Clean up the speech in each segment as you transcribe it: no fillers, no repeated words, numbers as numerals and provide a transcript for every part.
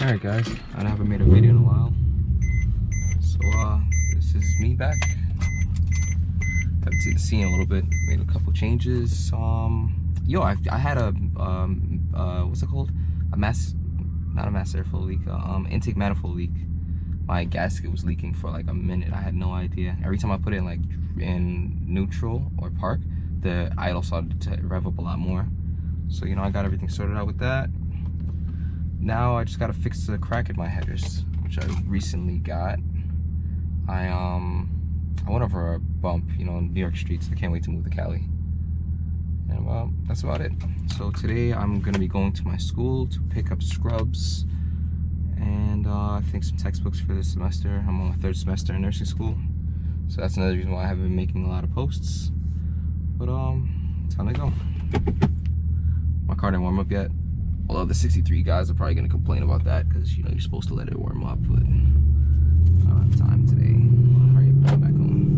Alright guys, I haven't made a video in a while. So this is me back. Got to see the scene a little bit, made a couple changes. I had a what's it called? Not a mass airflow leak, intake manifold leak. My gasket was leaking for like a minute. I had no idea. Every time I put it in neutral or park, the idle started to rev up a lot more. So I got everything sorted out with that. Now I just gotta fix the crack in my headers, which I recently got. I went over a bump, in New York streets. I can't wait to move to Cali. And well, that's about it. So today I'm gonna be going to my school to pick up scrubs and I think some textbooks for this semester. I'm on my 3rd semester in nursing school, so that's another reason why I haven't been making a lot of posts. But time to go. My car didn't warm up yet. Although the 63 guys are probably gonna complain about that because you're supposed to let it warm up, but I don't have time today. Hurry up, go back home.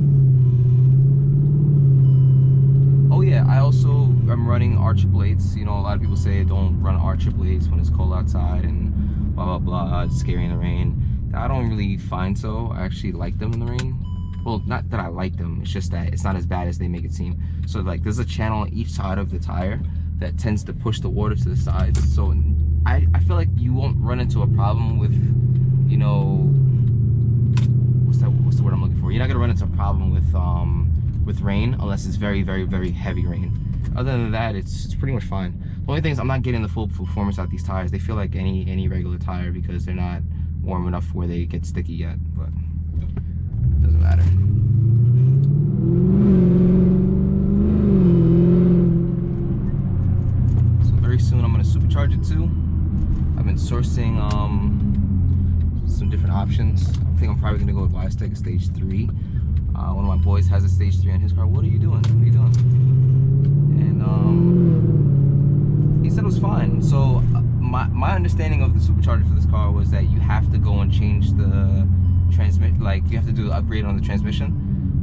Oh yeah, I also am running R888s. A lot of people say don't run R888s when it's cold outside and blah blah blah. It's scary in the rain. I don't really find so. I actually like them in the rain. Well, not that I like them. It's just that it's not as bad as they make it seem. So there's a channel on each side of the tire that tends to push the water to the sides. So I feel like you won't run into a problem with, what's the word I'm looking for? You're not gonna run into a problem with rain unless it's very, very, very heavy rain. Other than that, it's pretty much fine. The only thing is I'm not getting the full performance out of these tires. They feel like any regular tire because they're not warm enough where they get sticky yet, but it doesn't matter. Soon I'm going to supercharge it too. I've been sourcing some different options. I think I'm probably going to go with Wise-Tech stage 3. One of my boys has a stage 3 in his car. What are you doing? What are you doing? And he said it was fine. So my understanding of the supercharger for this car was that you have to go and change the you have to do the upgrade on the transmission.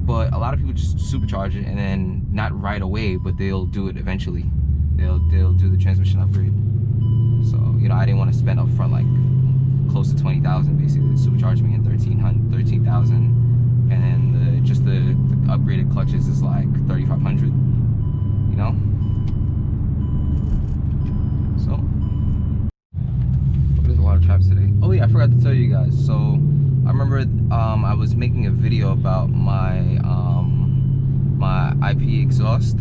But a lot of people just supercharge it and then not right away, but they'll do it eventually. They'll do the transmission upgrade. So I didn't want to spend up front close to 20,000 basically. The supercharge me in 13,000, and then the upgraded clutches is like 3,500. So there's a lot of traps today. Oh yeah, I forgot to tell you guys. So I remember I was making a video about my my IP exhaust.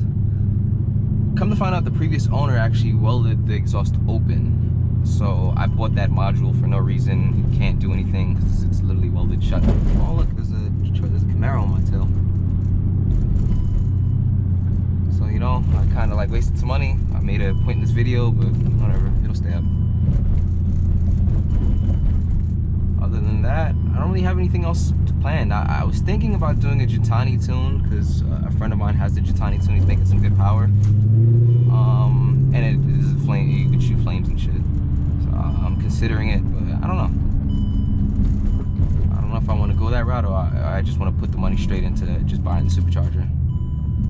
Come to find out, the previous owner actually welded the exhaust open. So I bought that module for no reason. You can't do anything because it's literally welded shut. Oh look, there's a Camaro on my tail. So I kind of wasted some money. I made a pointless video, but whatever, it'll stay up. Other than that, I don't really have anything else planned. I was thinking about doing a Jitani tune because a friend of mine has the Jitani tune. He's making some good power. And it is a flame. You can shoot flames and shit. So I'm considering it, but I don't know. I don't know if I want to go that route or I just want to put the money straight into just buying the supercharger.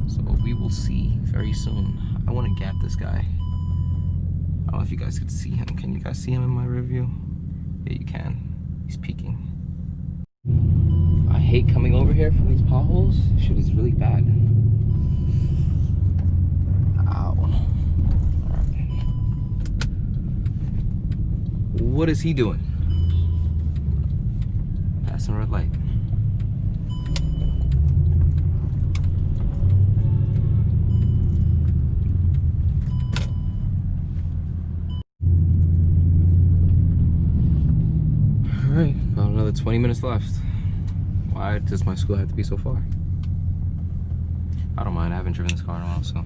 So we will see very soon. I want to gap this guy. I don't know if you guys could see him. Can you guys see him in my review? Yeah, you can. He's peeking. I hate coming over here from these potholes. Shit is really bad. Ow. Alright. What is he doing? Passing a red light. Alright, about another 20 minutes left. Why does my school have to be so far? I don't mind. I haven't driven this car in a while, so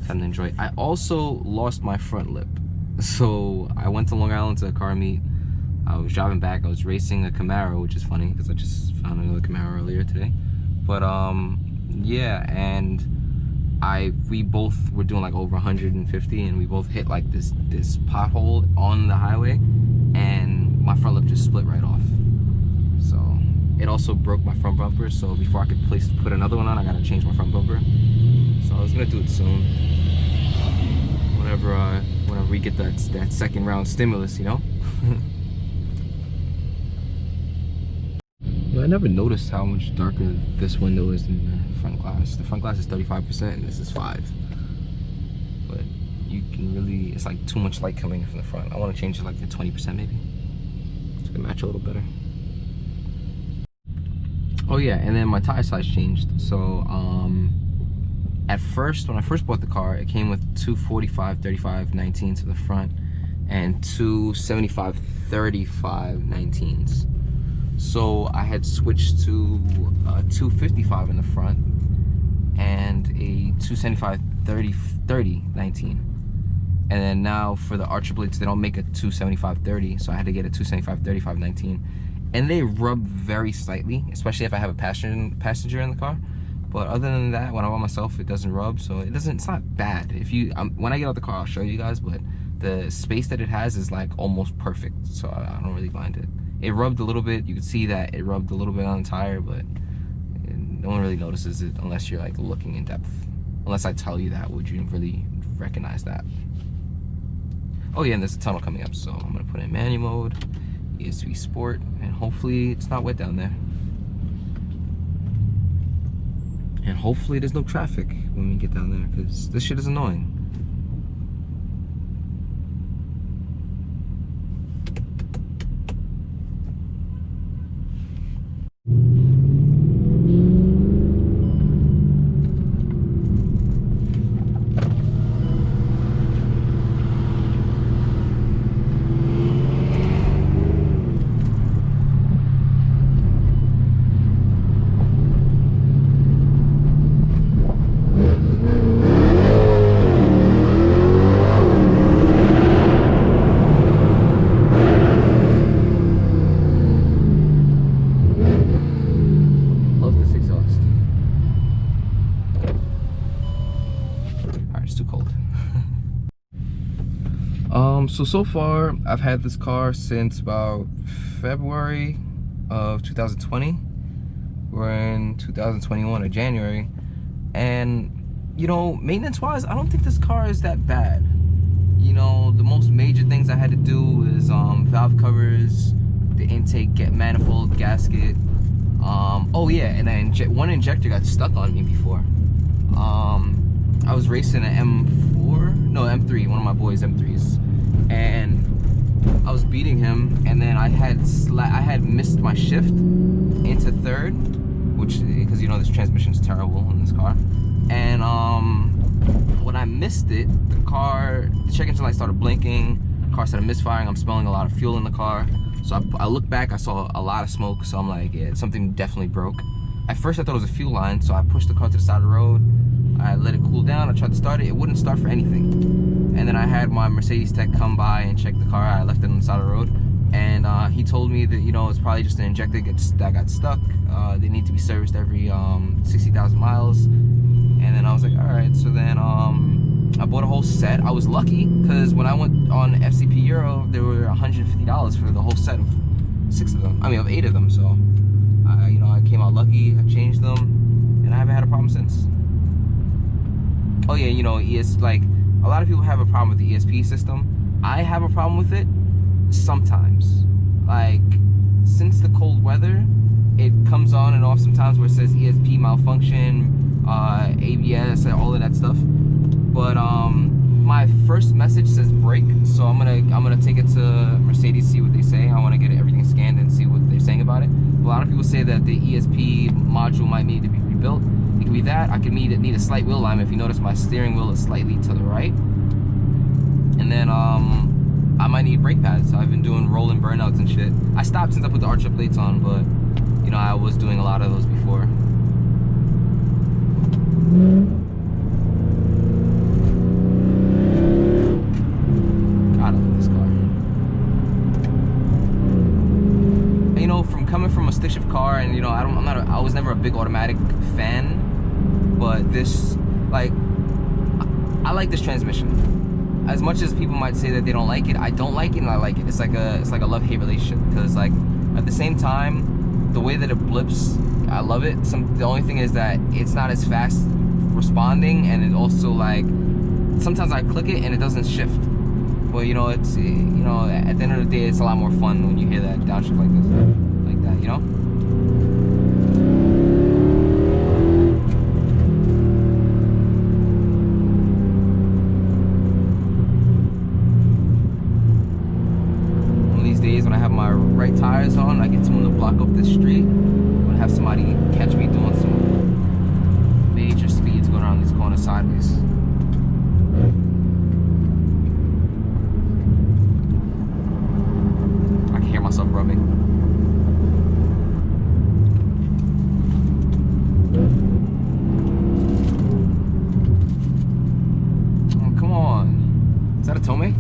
time to enjoy it. I also lost my front lip. So I went to Long Island to a car meet. I was driving back. I was racing a Camaro, which is funny because I just found another Camaro earlier today. But yeah, and we both were doing over 150, and we both hit this pothole on the highway, and my front lip just split right off. So it also broke my front bumper, so before I could put another one on, I gotta change my front bumper. So I was gonna do it soon. Whenever we get that second round stimulus, I never noticed how much darker this window is than the front glass. The front glass is 35% and this is 5. But you can really, it's like too much light coming in from the front. I want to change it like to 20% maybe, so it can match a little better. Oh yeah, and then my tire size changed. So at first, when I first bought the car, it came with two 45/35/19s to the front and two 75/35/19s. So I had switched to a 255 in the front and a 275/30/19. And then now for the archer plates, they don't make a 275/30, so I had to get a 275/35/19. And they rub very slightly, especially if I have a passenger in the car. But other than that, when I'm by myself, it doesn't rub, so it's not bad. If you, when I get out the car, I'll show you guys, but the space that it has is like almost perfect, so I don't really mind it. It rubbed a little bit. You can see that it rubbed a little bit on the tire, but no one really notices it unless you're like looking in depth. Unless I tell you that, would you really recognize that? Oh yeah, and there's a tunnel coming up, so I'm gonna put in manual mode, ESP Sport, and hopefully it's not wet down there. And hopefully there's no traffic when we get down there, because this shit is annoying. So far, I've had this car since about February of 2020. We're in 2021 or January. And, you know, maintenance-wise, I don't think this car is that bad. You know, the most major things I had to do is valve covers, the intake manifold gasket. Oh yeah, and one injector got stuck on me before. I was racing an M3, one of my boys' M3s. And I was beating him, and then I had missed my shift into third, which, because you know this transmission is terrible in this car. And when I missed it, the check engine light started blinking, the car started misfiring. I'm smelling a lot of fuel in the car. So I looked back, I saw a lot of smoke, so I'm like, yeah, something definitely broke. At first I thought it was a fuel line, so I pushed the car to the side of the road. I let it cool down, I tried to start it, it wouldn't start for anything. And then I had my Mercedes tech come by and check the car. I left it on the side of the road, and he told me that, you know, it's probably just an injector that got stuck. They need to be serviced every 60,000 miles. And then I was like, all right. So then I bought a whole set. I was lucky because when I went on FCP Euro, there were $150 for the whole set of 8 of them. So you know, I came out lucky. I changed them, and I haven't had a problem since. Oh yeah, you know, like, a lot of people have a problem with the ESP system. I have a problem with it sometimes. Like, since the cold weather, it comes on and off sometimes where it says ESP malfunction, ABS, and all of that stuff. But my first message says brake, so I'm gonna take it to Mercedes, see what they say. I want to get everything scanned and see what they're saying about it. A lot of people say that the ESP module might need to be rebuilt. It could be that. I could need a slight wheel alignment. If you notice, my steering wheel is slightly to the right. And then I might need brake pads. I've been doing rolling burnouts and shit. I stopped since I put the archer plates on, but you know, I was doing a lot of those before. God, I love this car. And, you know, from coming from a stick shift car, and you know, I was never a big automatic fan, but this, like, I like this transmission. As much as people might say that they don't like it, I don't like it and I like it. It's like a love-hate relationship, because like at the same time, the way that it blips, I love it. The only thing is that it's not as fast responding, and it also, like, sometimes I click it and it doesn't shift. But you know, it's, you know, at the end of the day, it's a lot more fun when you hear that downshift like this, like that, you know. my right tires on. I get someone to block off the street. I'm gonna have somebody catch me doing some major speeds going around these corners sideways. I can hear myself rubbing. Oh, come on. Is that a Tomei?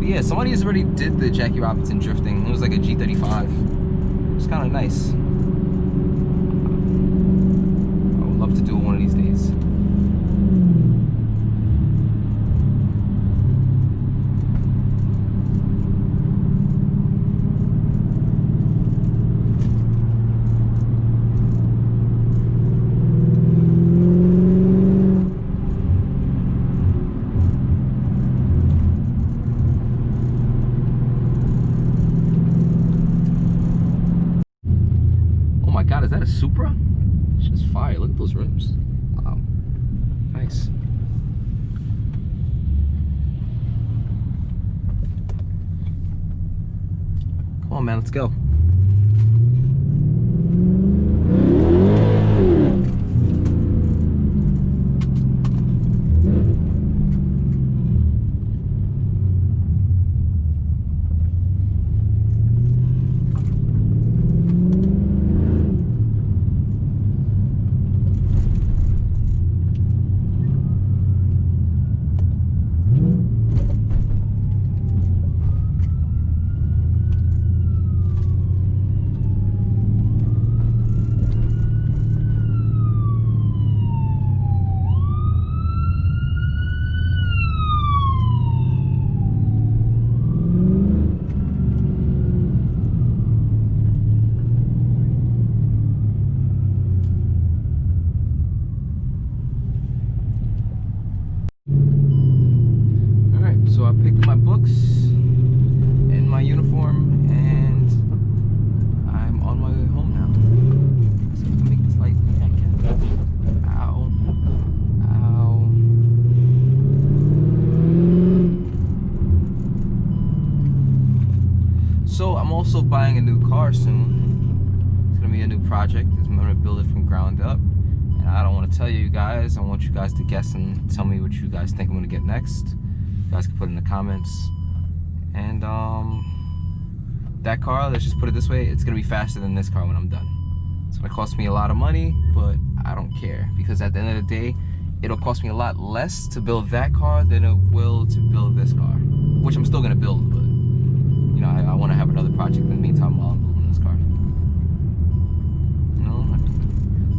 Yeah, somebody has already did the Jackie Robinson drifting. It was like a G35. It's kind of nice. I would love to do it one of these days. God, is that a Supra? It's just fire. Look at those rims. Wow. Nice. Come on, man. Let's go. So I picked up my books and my uniform, and I'm on my way home now. So I can make this light. Yeah, I can. Ow. Ow. So I'm also buying a new car soon. It's gonna be a new project. I'm gonna build it from ground up. And I don't want to tell you guys. I want you guys to guess and tell me what you guys think I'm gonna get next. You guys can put in the comments. And that car, let's just put it this way, it's gonna be faster than this car when I'm done. It's gonna cost me a lot of money, but I don't care, because at the end of the day, it'll cost me a lot less to build that car than it will to build this car, which I'm still gonna build, but you know, I want to have another project in the meantime while I'm building this car. You know,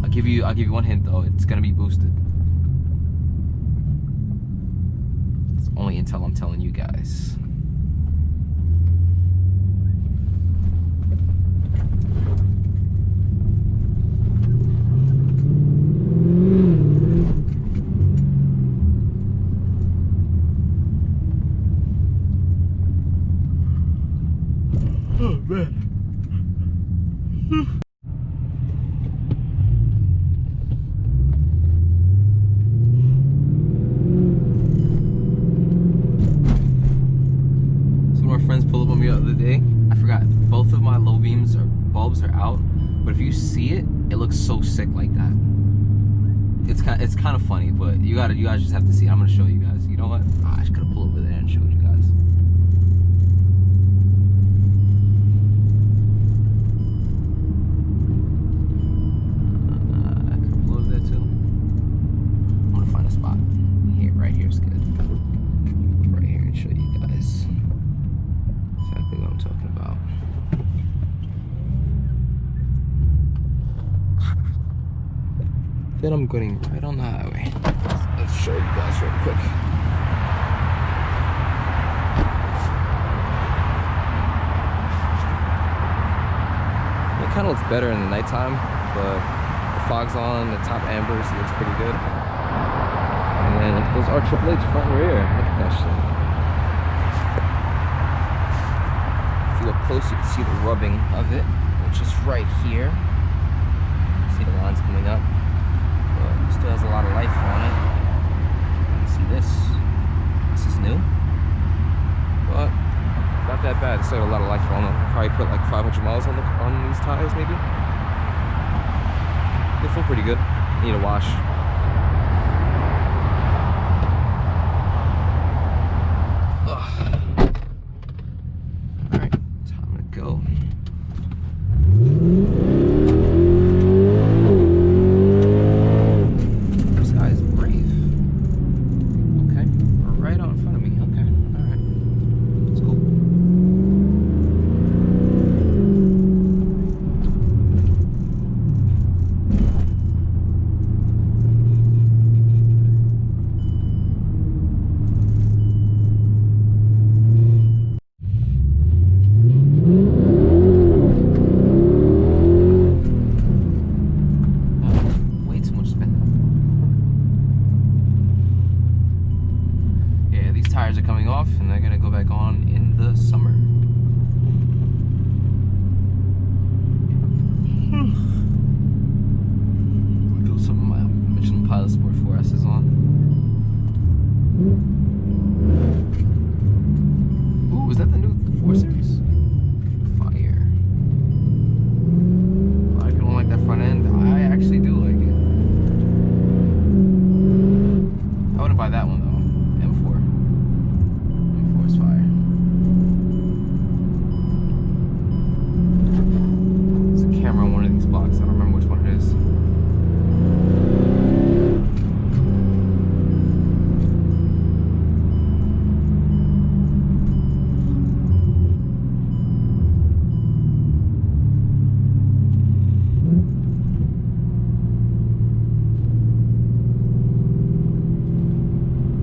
I'll give you one hint though, it's gonna be boosted. Only until I'm telling you guys. Oh man. Friends pulled up on me the other day. I forgot, both of my low beams or bulbs are out, but if you see it, it looks so sick like that. It's kind of funny, but you guys just have to see it. I'm gonna show you guys. You know what? I just could have pulled over there and showed you guys. I could have pulled over there too. I'm gonna find a spot. Here, right here is good. Right here and show you guys exactly what I'm talking about. Then I'm going right on the highway. Let's show you guys real quick. It kind of looks better in the nighttime, but the fog's on, the top ambers, it looks pretty good. And then those are triple H front and rear. Look at that shit. If you look close, you can see the rubbing of it, which is right here. See the lines coming up, but it still has a lot of life on it. You can see this. This is new, but not that bad. It's still got a lot of life on them. Probably put like 500 miles on these tires, maybe. They feel pretty good. Need a wash. Tires are coming off and they're gonna go back on in the summer. Throw some of my Michelin Pilot Sport 4S's on. Ooh, is that the new 4 Series? Fire. A lot of people don't like that front end. I actually do like it. I wouldn't buy that one though. M4. Fire. There's a camera on one of these blocks. I don't remember which one it is.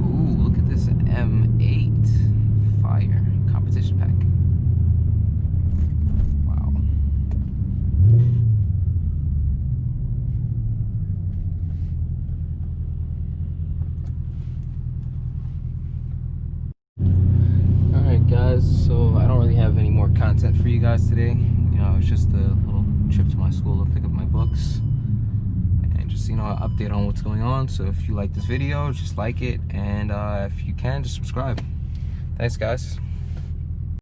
Ooh, look at this M8. Fire. Competition pack. Wow. Alright guys, so I don't really have any more content for you guys today. You know, it's just a little trip to my school to pick up my books. And just, you know, an update on what's going on. So if you like this video, just like it. And if you can, just subscribe. Thanks guys.